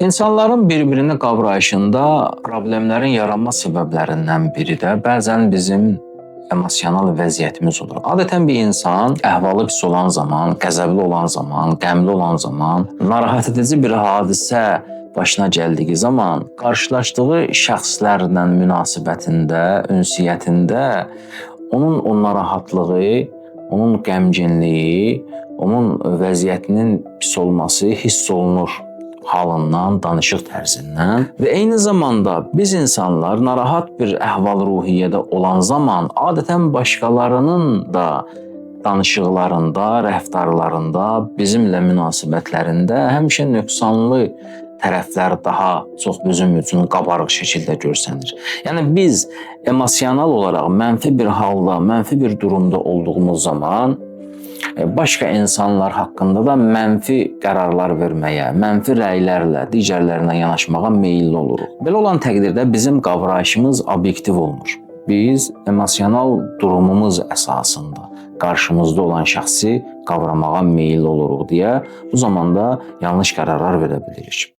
İnsanların bir-birini qavrayışında problemlərin yaranma səbəblərindən biri də bəzən bizim emosional vəziyyətimiz olur. Adətən bir insan əhvalı pis olan zaman, qəzəbli olan zaman, qəmli olan zaman, narahat edici bir hadisə başına gəldiyi zaman qarşılaşdığı şəxslərlə münasibətində, ünsiyyətində onun o narahatlığı, onun qəmginliyi, onun vəziyyətinin pis olması hiss olunur halından, danışıq tərzindən və eyni zamanda biz insanlar narahat bir əhval-ruhiyyədə olan zaman adətən başqalarının da danışıqlarında, rəftarlarında, bizimlə münasibətlərində həmişə nöqsanlı tərəflər daha çox bizim üçün qabarıq şəkildə görsənir. Yəni biz emosional olaraq mənfi bir halda, mənfi bir durumda olduğumuz zaman başqa insanlar haqqında da mənfi qərarlar verməyə, mənfi rəylərlə digərlərinə yanaşmağa meyilli oluruq. Belə olan təqdirdə bizim qavrayışımız obyektiv olmur. Biz emosional durumumuz əsasında qarşımızda olan şəxsi qavramağa meyilli oluruq deyə bu zamanda yanlış qərarlar verə bilirik.